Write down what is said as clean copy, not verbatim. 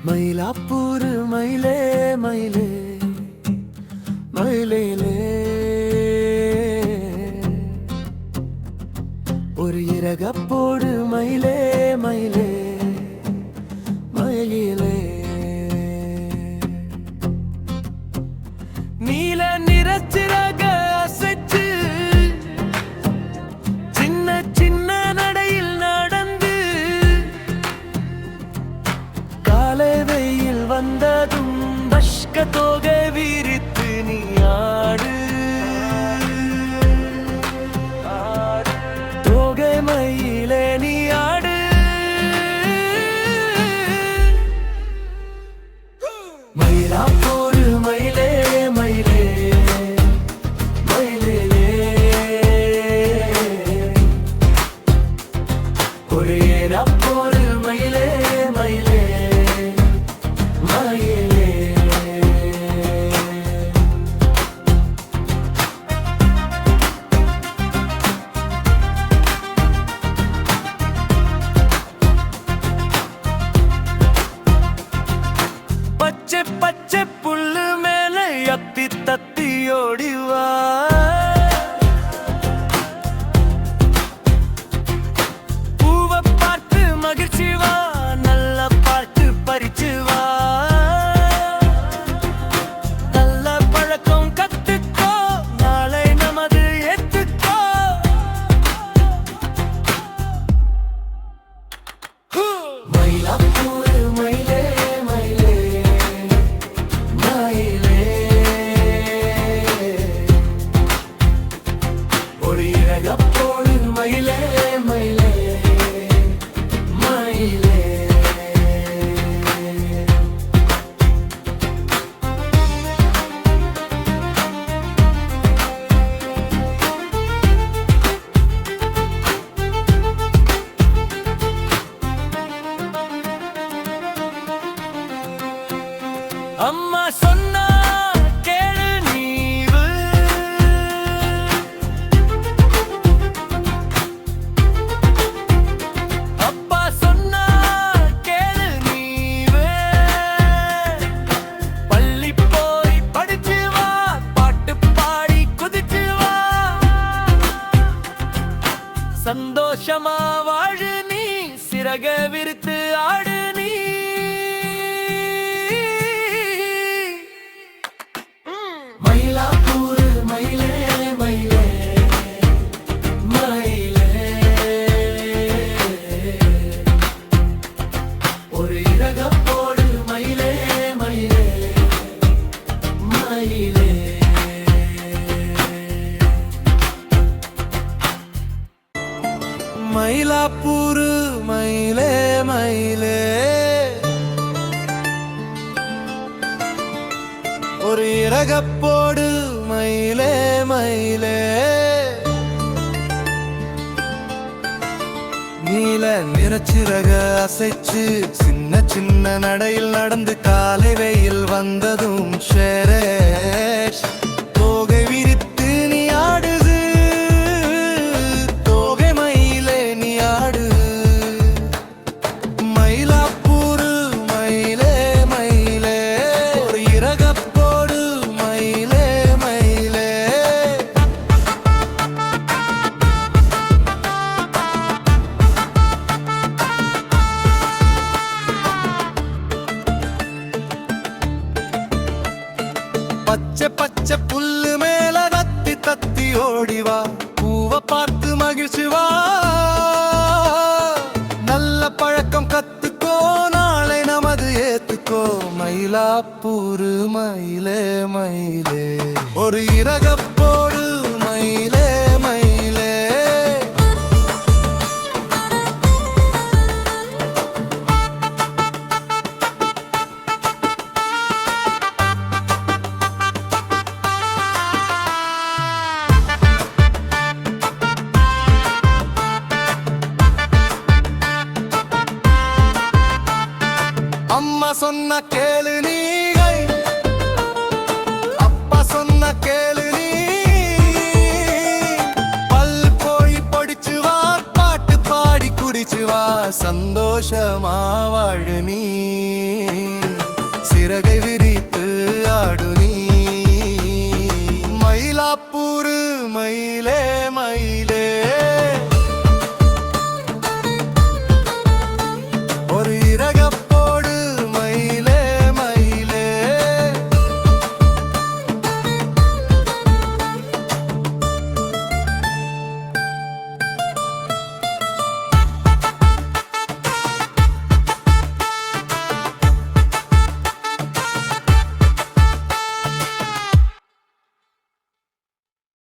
மயிலாப்பூர் மயிலே மயிலே மயிலேலே ஒரு இறகப்போடு மயிலே மயிலே மயிலே நீல நிறச்சிறக அசைச்சு சின்ன சின்ன நடையில் நடந்து காலை வெயில் வந்ததும் பஷ்க தோகை விரித்து நீ ஆடு தோகை மயிலே நீ ஆடு மயிலாப்பூர் மயிலே மயிலே மயிலே ஒரு ஏறாப்பூர் மயிலே மயிலே மயிலே பச்சை பச்சை புல்லு மேல அத்தி தத்தி ஓடிவா பூவை பார்த்து மகிழ்ச்சி வா நல்ல பாட்டு பறிச்சு வா நல்ல பழக்கம் கத்துக்கோ நாளை நமது ஏத்துக்கோ மயிலாப்பூர் மயிலே மயிலே மயிலே ஒரு இறகப்போடு மயிலே மயிலே மயிலே அம்மா சொன்னா கேளு நீவு அப்பா சொன்னா கேளு நீவு பள்ளி போய் படிச்சு வா பாட்டு பாடி குதிச்சு வா சந்தோஷமா வாழு நீ சிறக விரித்து ஆடு நீ மயிலாப்பூர் மயிலே மயிலே மயிலே ஒரு இறகப்போடு மயிலே மயிலே மயிலே மயிலாப்பூர் மயிலே மயிலே ஒரு இறகப்போடு மயிலே மயிலே நீல நிறச்சிறக அசைச்சு சின்ன சின்ன நடையில் நடந்து காலை வெயில் வந்ததும் ஷேரேஷ் தோகை விரித்து நீ ஆடுது தோகை மயிலே நீ ஆடு மயிலாப்பூர் மயிலே மயிலே ஒரு இறகப்போடு மயிலே மயிலே பச்சை பச்சை புல்லு மேல தத்தி தத்தி ஓடிவா பூவை பார்த்து மகிழ்ச்சி வா நல்ல பழக்கம் கத்துக்கோ நாளை நமது ஏத்துக்கோ மயிலாப்பூர் மயிலே மயிலே ஒரு இறகப்போடு மயிலே மயிலே அம்மா சொன்ன கேளு நீ அப்பா சொன்ன கேளு நீ பல் போய் படிச்சு வா பாட்டு பாடி குடிச்சு வா சந்தோஷமா வாழு நீ சிறகை விரி